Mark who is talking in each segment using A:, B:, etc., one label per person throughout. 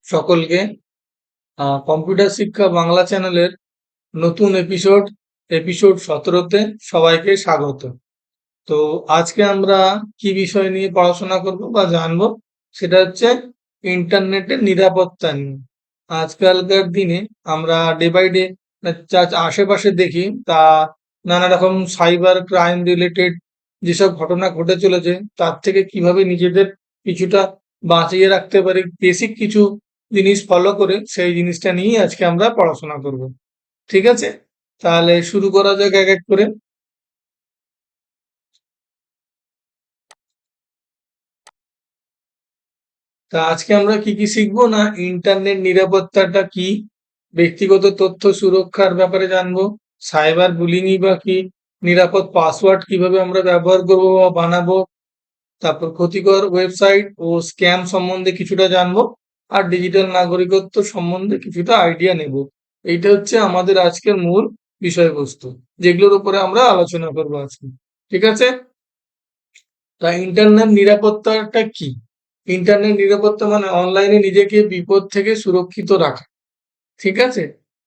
A: সকলকে কম্পিউটার শিক্ষা বাংলা চ্যানেলের নতুন এপিসোড 17-তে সবাইকে স্বাগত। তো আজকে আমরা কি বিষয় নিয়ে পড়াশোনা করব বা জানবো, সেটা হচ্ছে ইন্টারনেটের নিরাপত্তা নিয়ে। আজকালকার দিনে আমরা ডে বাই ডে যা আশেপাশে দেখি, তা নানা রকম সাইবার ক্রাইম রিলেটেড যেসব ঘটনা ঘটে চলেছে, তার থেকে কিভাবে নিজেদের কিছুটা বাঁচিয়ে রাখতে পারি, বেসিক কিছু জিনিস ফলো করে, সেই জিনিসটা নিয়েই আজকে আমরা পড়াশোনা করব। ঠিক আছে, তাহলে শুরু করা যাক এক এক করে। তা আজকে আমরা কি কি শিখবো না, ইন্টারনেট নিরাপত্তাটা কি, ব্যক্তিগত তথ্য সুরক্ষার ব্যাপারে জানবো, সাইবার বুলিংই বা কি, নিরাপদ পাসওয়ার্ড কিভাবে আমরা ব্যবহার করবো বা বানাবো, তারপর ক্ষতিকর ওয়েবসাইট ও স্ক্যাম সম্বন্ধে কিছুটা জানবো, আর ডিজিটাল নাগরিকত্ব সম্বন্ধে কিছুটা আইডিয়া নেব। এইটা হচ্ছে আমাদের আজকের মূল বিষয়বস্তু, যেগুলোর উপরে আমরা আলোচনা করবো আজকে। ঠিক আছে, তা ইন্টারনেট নিরাপত্তাটা কি? ইন্টারনেট নিরাপত্তা মানে অনলাইনে নিজেকে বিপদ থেকে সুরক্ষিত রাখা। ঠিক আছে,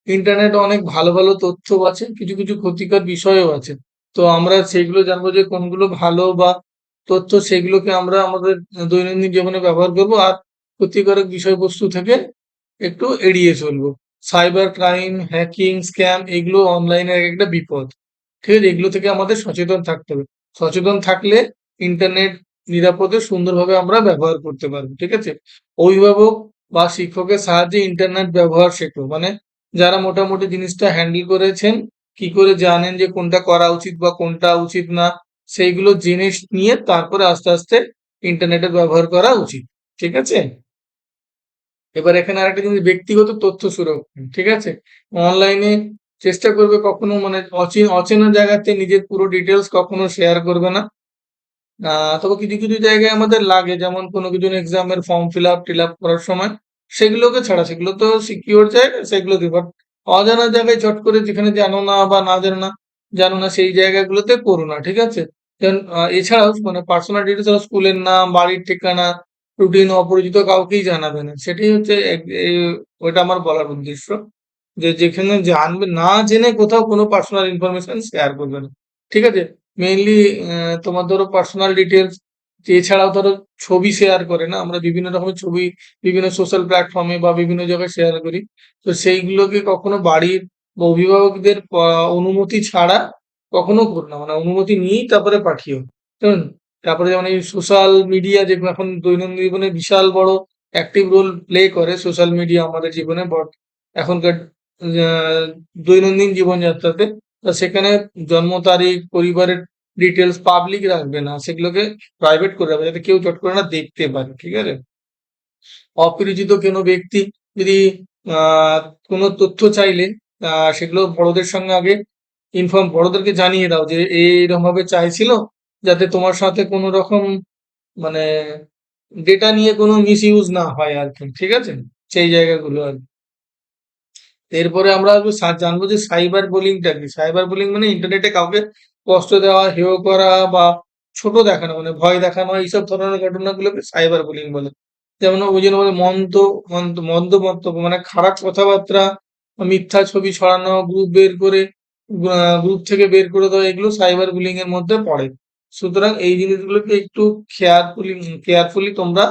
A: ইন্টারনেটে অনেক ভালো ভালো তথ্য আছে, কিছু কিছু ক্ষতিকর বিষয়ও আছে। তো আমরা সেগুলো জানবো যে কোনগুলো ভালো বা তথ্য, সেগুলোকে আমরা আমাদের দৈনন্দিন জীবনে ব্যবহার করব, আর ক্ষতিকারক বিষয়বস্তু থেকে একটু এড়িয়ে চলবো। সাইবার ক্রাইম, হ্যাকিং, স্ক্যাম, এগুলো অনলাইনের একটা বিপদ। ঠিক আছে, এগুলো থেকে আমাদের সচেতন থাকতে হবে। সচেতন থাকলে ইন্টারনেট নিরাপদে সুন্দরভাবে আমরা ব্যবহার করতে পারবো। ঠিক আছে, অভিভাবক বা শিক্ষকের সাহায্যে ইন্টারনেট ব্যবহার শেখো, মানে যারা মোটামুটি জিনিসটা হ্যান্ডেল করেছেন, কি করে জানেন যে কোনটা করা উচিত বা কোনটা উচিত না, সেইগুলো জেনে নিয়ে তারপরে আস্তে আস্তে ইন্টারনেটের ব্যবহার করা উচিত। ঠিক আছে, এবার এখানে আরেকটা জিনিস, ব্যক্তিগত তথ্য সুরক্ষা। ঠিক আছে, অনলাইনে চেষ্টা করবে কখনো, মানে অচেনা জায়গাতে নিজের পুরো ডিটেলস কখনো শেয়ার করবে না। তবে কিছু কিছু জায়গায় আমাদের লাগে, যেমন কোনো কিছু এক্সামের ফর্ম ফিল আপ করার সময়, সেগুলোকে ছাড়া, সেগুলো তো সিকিউর জায়গা, সেগুলো দিই। বাট অজানা জায়গায় চট করে, যেখানে জানো না বা না জানো না সেই জায়গাগুলোতে করো না। ঠিক আছে, যেমন এছাড়াও মানে পার্সোনাল ডিটেলস, স্কুলের নাম, বাড়ির ঠিকানা, রুটিন অপরিচিত কাউকেই জানাবে না। সেটাই হচ্ছে ওইটা আমার বলার উদ্দেশ্য, যে যেখানে জানবে না, জেনে কোথাও কোনো পার্সোনাল ইনফরমেশন শেয়ার করবে না। ঠিক আছে, মেইনলি তোমার ধরো পার্সোনাল ডিটেলস, এছাড়াও ধরো ছবি শেয়ার করে না, আমরা বিভিন্ন রকমের ছবি বিভিন্ন সোশ্যাল প্ল্যাটফর্মে বা বিভিন্ন জায়গায় শেয়ার করি। তো সেইগুলোকে কখনো বাড়ির বা অভিভাবকদের অনুমতি ছাড়া কখনো করো না, মানে অনুমতি নিয়েই তারপরে পাঠিও। হুম, তারপরে যেমন এই সোশ্যাল মিডিয়া, যেগুলো এখন দৈনন্দিন জীবনে বিশাল বড় অ্যাক্টিভ রোল প্লে করে, সোশ্যাল মিডিয়া আমাদের জীবনে এখনকার আহ, দৈনন্দিন জীবনযাত্রাতে। তা সেখানে জন্ম তারিখ, পরিবারের ডিটেলস পাবলিক রাখবে না, সেগুলোকে প্রাইভেট করে রাখবে, যাতে কেউ চট করে না দেখতে পারে। ঠিক আছে, অপরিচিত কোনো ব্যক্তি যদি আহ কোনো তথ্য চাইলে, সেগুলো বড়দের সঙ্গে আগে বড়দেরকে জানিয়ে দাও যে এইরকম ভাবে চাইছিল, যাতে তোমার সাথে কোনো রকম মানে ডেটা নিয়ে কোনো মিস ইউজ না হয় আর কি। ঠিক আছে, সেই জায়গাগুলো আর কি। এরপরে আমরা জানবো যে সাইবার বুলিংটা কি। সাইবার বুলিং মানে ইন্টারনেটে কাউকে কষ্ট দেওয়া, হেয় করা বা ছোট দেখানো, মানে ভয় দেখানো, এইসব ধরনের ঘটনাগুলোকে সাইবার বুলিং বলে। যেমন ওই জন্য বলে মন্দ মন্তব্য, মানে খারাপ কথাবার্তা, মিথ্যা ছবি ছড়ানো, গ্রুপ থেকে বের করে দেওয়া, এগুলো সাইবার বুলিং এর মধ্যে পড়ে। সুতরাং এই জিনিসগুলোকে একটু কেয়ারফুলি তোমরা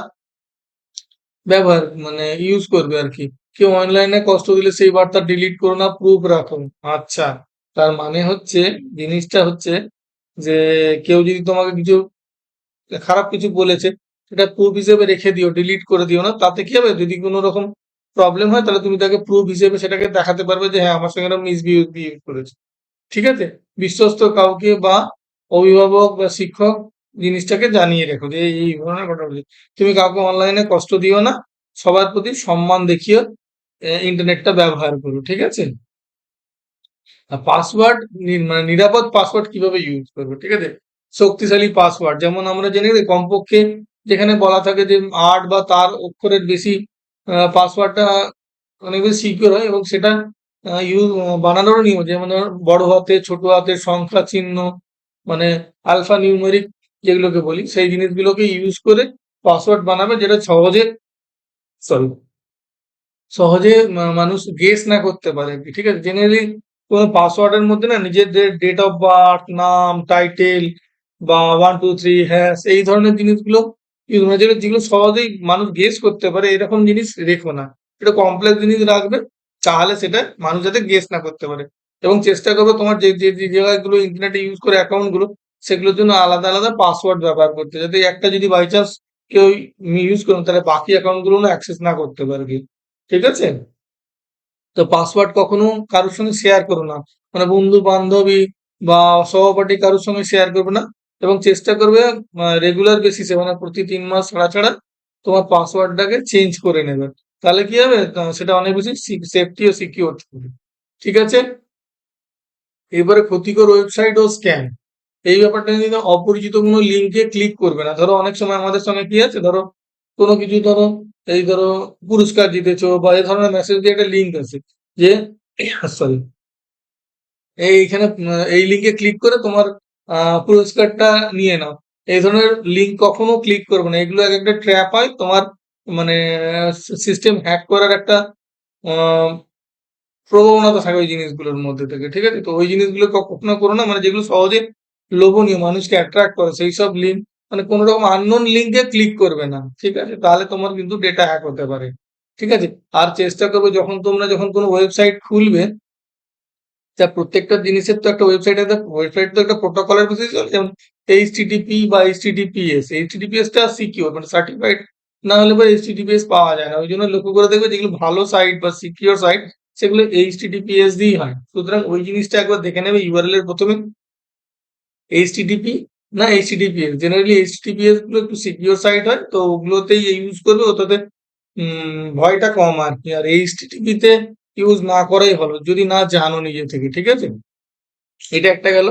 A: ব্যবহার মানে ইউজ করবে আর কি। কেউ অনলাইনে কষ্ট দিলে সেই বার্তা ডিলিট করো না, প্রুফ রাখো। আচ্ছা, তার মানে হচ্ছে, জিনিসটা হচ্ছে যে কেউ যদি তোমাকে কিছু খারাপ কিছু বলেছে, সেটা প্রুফ হিসেবে রেখে দিও, ডিলিট করে দিও না। তাতে কি হবে, যদি কোনো রকম প্রবলেম হয়, তাহলে তুমি তাকে প্রুফ হিসেবে সেটাকে দেখাতে পারবে যে হ্যাঁ, আমার সঙ্গে মিসবিহেভ করেছে। ঠিক আছে, বিশ্বস্ত কাউকে বা অভিভাবক বা শিক্ষক জিনিসটাকে জানিয়ে রেখো যে এই ধরনের ঘটনা। তুমি কাউকে অনলাইনে কষ্ট দিও না, সবার প্রতি সম্মান দেখিয়ে ইন্টারনেটটা ব্যবহার করো। ঠিক আছে, পাসওয়ার্ড, মানে নিরাপদ পাসওয়ার্ড কিভাবে ইউজ করবো। ঠিক আছে, শক্তিশালী পাসওয়ার্ড, যেমন আমরা জানি যে কমপক্ষে যেখানে বলা থাকে যে 8 বা তার অক্ষরের বেশি পাসওয়ার্ডটা অনেক বেশি সিকিউর হয়, এবং সেটা বানানোরও নিয়ম আছে। যেমন ধরো বড় হাতে, ছোট হাতে, সংখ্যা চিহ্ন, মানে আলফা নিউমেরিক যেগুলোকে বলি, সেই জিনিসগুলোকে ইউজ করে পাসওয়ার্ড বানাবে, যেটা সহজে, সরি, সহজে মানুষ গেস না করতে পারে আর কি, ঠিক আছে? জেনারেলি কোনো পাসওয়ার্ডের মধ্যে না নিজেদের ডেট অফ বার্থ, নাম, টাইটেল বা 1 2 3 হ্যাশ এই ধরনের জিনিসগুলো মানে যেগুলো সহজেই মানুষ গেস করতে পারে এরকম জিনিস রেখো না। এটা কমপ্লেক্স জিনিস রাখবে, তাহলে সেটা মানুষ যাতে গেস না করতে পারে। এবং চেষ্টা করবে তোমার যে জায়গাগুলো ইন্টারনেটে ইউজ করে অ্যাকাউন্ট গুলো, সেগুলোর জন্য আলাদা আলাদা পাসওয়ার্ড ব্যবহার করতে, যাতে একটা যদি বাই চান্স কেউ ইউজ করে তাহলে বাকি অ্যাকাউন্ট গুলো না অ্যাক্সেস না করতে পারে কেউ। ঠিক আছে? তো পাসওয়ার্ড কখনো কারোর সঙ্গে শেয়ার করো না, মানে বন্ধু বান্ধবী বা সহপাঠী কারোর সঙ্গে শেয়ার করবে না। এবং চেষ্টা করবে রেগুলার বেসিসে, মানে প্রতি 3 মাস ছাড়া ছাড়া তোমার পাসওয়ার্ডটাকে চেঞ্জ করে নেবে। তাহলে কি হবে, সেটা অনেক বেশি সেফটি ও সিকিউর থাকবে। ঠিক আছে? এবারে ক্ষতিকর ওয়েবসাইট ও স্ক্যাম, এই ব্যাপারটা কিন্তু অপরিচিত কোনো লিঙ্কে ক্লিক করবে না। ধরো অনেক সময় আমাদের সঙ্গে কি আছে, ধরো কোনো কিছু, ধরো এই ধরো পুরস্কার জিতেছো বা এই ধরনের মেসেজ দিয়ে একটা লিঙ্ক আছে যে সরি, এইখানে এই লিঙ্কে ক্লিক করে তোমার পুরস্কারটা নিয়ে নাও। এই ধরনের লিঙ্ক কখনো ক্লিক করবে না, এগুলো এক একটা ট্র্যাপ হয় তোমার, মানে সিস্টেম হ্যাক করার একটা আহ, প্রবণতা থাকে ওই জিনিসগুলোর মধ্যে থেকে। ঠিক আছে? তো ওই জিনিসগুলো কখনো করো না, মানে যেগুলো সহজে লোভনীয়, মানুষকে অ্যাট্রাক্ট করে সেই সব লিঙ্ক, মানে কোনো রকম আননোন লিঙ্কে ক্লিক করবে না। ঠিক আছে? তাহলে তোমার কিন্তু ডেটা হ্যাক হতে পারে। ঠিক আছে? আর চেষ্টা করবে যখন কোনো ওয়েবসাইট খুলবে, তা প্রত্যেকটা জিনিসের তো একটা ওয়েবসাইট তো একটা প্রোটোকলের বেসিস চলে, যেমন এইচটিটিপি বা এইচটিটিপিএস টা সিকিউর, মানে সার্টিফাইড না হলে বা এইচটিটিপিএস পাওয়া যায় না। ওই জন্য লক্ষ্য করে দেখবে যেগুলো ভালো সাইট বা সিকিউর সাইট, সেগুলো এইচটিটিপিএস দিয়েই হয়। সুতরাং ওই জিনিসটা একবার দেখে নেবে ইউআরএল এর প্রথমে, এইচটিটিপি না এইচটিটিপিএস। জেনারেলি এইচটিটিপিএস গুলো একটু সিকিউর সাইট হয়, তো ওগুলোতেই ইউজ করবে, ওটাতে ভয়টা কম আর কি। আর এইচটিটিপি তে ইউজ না করাই ভালো যদি না জানো নিজে থেকে। ঠিক আছে? এটা একটা গেল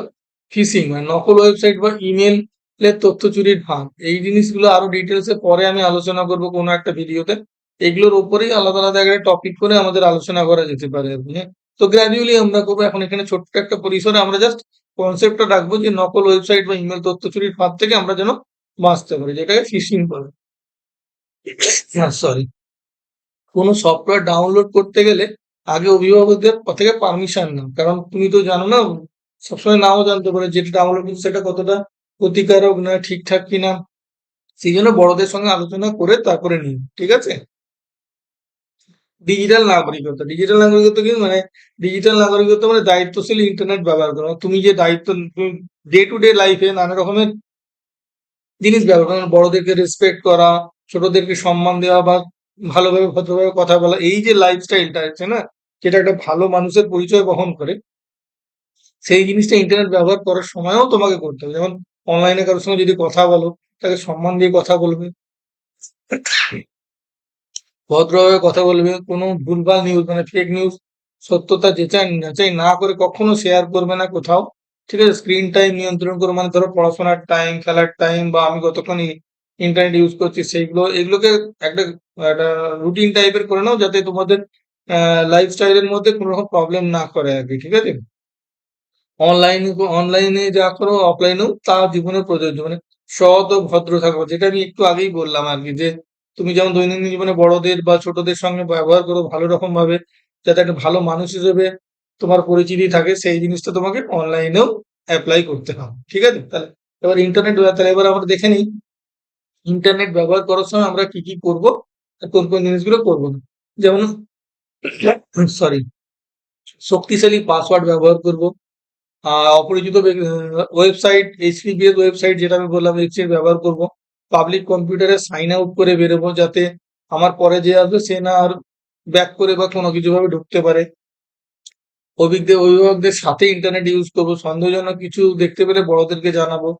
A: ফিশিং, মানে নকল ওয়েবসাইট বা ইমেল এর তথ্য চুরির ফাঁদ। এই জিনিসগুলো আরো ডিটেলসে পরে আমি আলোচনা করব কোনো একটা ভিডিওতে। এগুলোর উপরেই আলাদা আলাদা একটা টপিক করে আমাদের আলোচনা করা যেতে পারে আর কি, হ্যাঁ? তো গ্র্যাজুয়ালি আমরা করবো, এখন এখানে ছোট্ট একটা পরিসরে আমরা জাস্ট কনসেপ্টটা রাখবো যে নকল ওয়েবসাইট বা ইমেল তথ্য চুরির ফাঁদ থেকে আমরা যেন বাঁচতে পারি, যেটাকে ফিশিং বলে। সরি, কোনো সফটওয়্যার ডাউনলোড করতে গেলে আগে অভিভাবকদের থেকে পারমিশন নাও, কারণ তুমি তো জানো না, সবসময় নাও জানতে পারে যেটা ডাউনলোড করছে সেটা কতটা ক্ষতিকারক না ঠিকঠাক কিনা। সেই জন্য বড়দের সঙ্গে আলোচনা করে তারপরে নিন। ঠিক আছে? ডিজিটাল নাগরিকত্ব কি, মানে ডিজিটাল নাগরিকত্ব মানে দায়িত্বশীল ইন্টারনেট ব্যবহার করা। তুমি যে দায়িত্ব ডে টু ডে লাইফে নানা রকমের জিনিস ব্যবহার করা, বড়দেরকে রেসপেক্ট করা, ছোটদেরকে সম্মান দেওয়া বা ভালোভাবে ভদ্রভাবে কথা বলা, এই যে লাইফস্টাইলটা আছে না, যেটা একটা ভালো মানুষের পরিচয় বহন করে, সেই জিনিসটা ইন্টারনেট ব্যবহার করার সময়ও তোমাকে করতে হবে। যেমন অনলাইনে কারোর সঙ্গে যদি কথা বলো, তাকে সম্মান দিয়ে কথা বলবে, ভদ্রভাবে কথা বলবে, কোনো ভুলভাল নিউজ মানে ফেক নিউজ সত্যতা যাচাই যাচাই না করে কখনো শেয়ার করবে না কোথাও। ঠিক আছে? স্ক্রিন টাইম নিয়ন্ত্রণ করো, মানে ধরো পড়াশোনার টাইম, খেলার টাইম বা আমি কতক্ষণ ইন্টারনেট ইউজ করছি সেইগুলো, এগুলোকে একটা একটা রুটিন টাইপের করে নাও, যাতে তোমাদের লাইফস্টাইলের মধ্যে কোনো রকম প্রবলেম না করে আর কি। ঠিক আছে? অনলাইনে অনলাইনে যা করো অফলাইনেও তা জীবনে প্রযোজ্য, মানে সৎ ও ভদ্র থাকো, যেটা আমি একটু আগেই বললাম আর কি, যে তুমি যেমন দৈনন্দিন জীবনে বড়দের বা ছোটদের সঙ্গে ব্যবহার করো ভালো রকম ভাবে, যাতে একটা ভালো মানুষ হিসেবে তোমার পরিচিতি থাকে, সেই জিনিসটা তোমাকে অনলাইনেও অ্যাপ্লাই করতে হবে। ঠিক আছে? তাহলে এবার তাহলে এবার আমরা দেখে নিই ইন্টারনেট ব্যবহার করার সময় আমরা কি কি করব আর কোন কোন জিনিসগুলো করবো না। যেমন সরি, শক্তিশালী পাসওয়ার্ড ব্যবহার করব, অপরিচিত ওয়েবসাইট, এইচটিটিপিএস ওয়েবসাইট যেটা আমি বললাম ওয়েবসাইট ব্যবহার করব। পাবলিক কম্পিউটারে সাইন আউট করে বেরোবো, যাতে আমার পরে যে আসবে সে না আর ব্যাক করে বা কোনো কিছু ভাবে ঢুকতে পারে। অভিভাবকদের সাথে ইন্টারনেট ইউজ করব, সন্দেহজনক কিছু দেখতে পেলে বড়দেরকে জানাবো।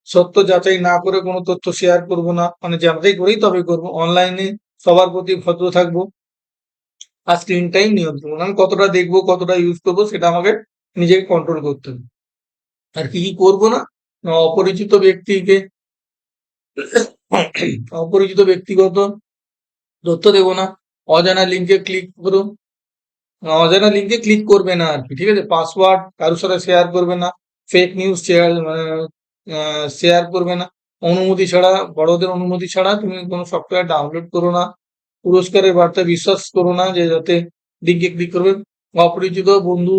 A: সত্য যাচাই না করে কোনো তথ্য শেয়ার করব না, মানে যাচাই করেই তবে করব। অনলাইনে সবার প্রতি ভদ্র থাকবো। আর স্ক্রিন টাইম নিয়ন্ত্রণ, আমি কতটা দেখবো কতটা ইউজ করবো সেটা আমাকে নিজেকে কন্ট্রোল করতে হবে। আর কি কি করবো না, অপরিচিত ব্যক্তিকে অপরিচিত ব্যক্তিগত তথ্য দেবো না, অজানা লিঙ্কে ক্লিক করো, অজানা লিঙ্কে ক্লিক করবে না আর কি। ঠিক আছে? পাসওয়ার্ড কারোর সাথে শেয়ার করবে না, ফেক নিউজ শেয়ার করবে না, অনুমতি ছাড়া, বড়দের অনুমতি ছাড়া তুমি কোনো সফটওয়্যার ডাউনলোড করো না, পুরস্কারের বার্তা বিশ্বাস করো না যে যাতে লিঙ্কে ক্লিক করবে, অপরিচিত বন্ধু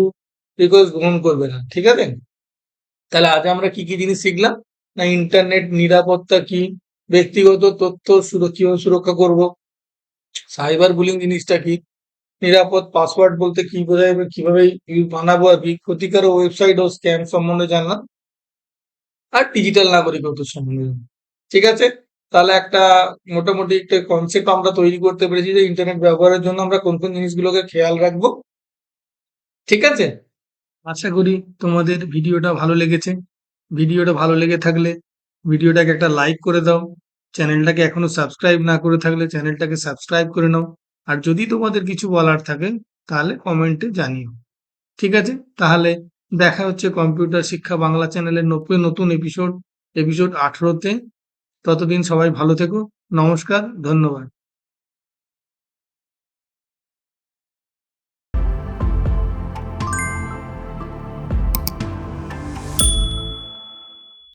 A: রিকোয়েস্ট গ্রহণ করবে না, ঠিক আছে? তাহলে আজ আমরা কি কি জিনিস শিখলাম, না ইন্টারনেট নিরাপত্তা কি, ব্যক্তিগত তথ্য কিভাবে সুরক্ষা করব, সাইবার বুলিং জিনিসটা কি, নিরাপদ পাসওয়ার্ড বলতে কি বোঝায় এবং কিভাবে বানাবো আর কি, ক্ষতিকারক ওয়েবসাইট ও স্ক্যাম সম্বন্ধে জানলাম, আর ডিজিটাল নাগরিকত্ব সম্বন্ধে জানলাম। ঠিক আছে? তাহলে একটা মোটামুটি একটা কনসেপ্ট আমরা তৈরি করতে পেরেছি যে ইন্টারনেট ব্যবহারের জন্য আমরা কোন কোন জিনিসগুলোকে খেয়াল রাখবো। ঠিক আছে? আশা করি তোমাদের ভিডিওটা ভালো লেগেছে। ভিডিওটা ভালো লেগে থাকলে ভিডিওটাকে একটা লাইক করে দাও। চ্যানেলটাকে এখনো সাবস্ক্রাইব না করে থাকলে চ্যানেলটাকে সাবস্ক্রাইব করে নাও। আর যদি তোমাদের কিছু বলার থাকে তাহলে কমেন্টে জানিও। ঠিক আছে? তাহলে দেখা হচ্ছে কম্পিউটার শিক্ষা বাংলা চ্যানেলের নতুন এপিসোড 18 তে। ততদিন সবাই ভালো থেকো। নমস্কার, ধন্যবাদ।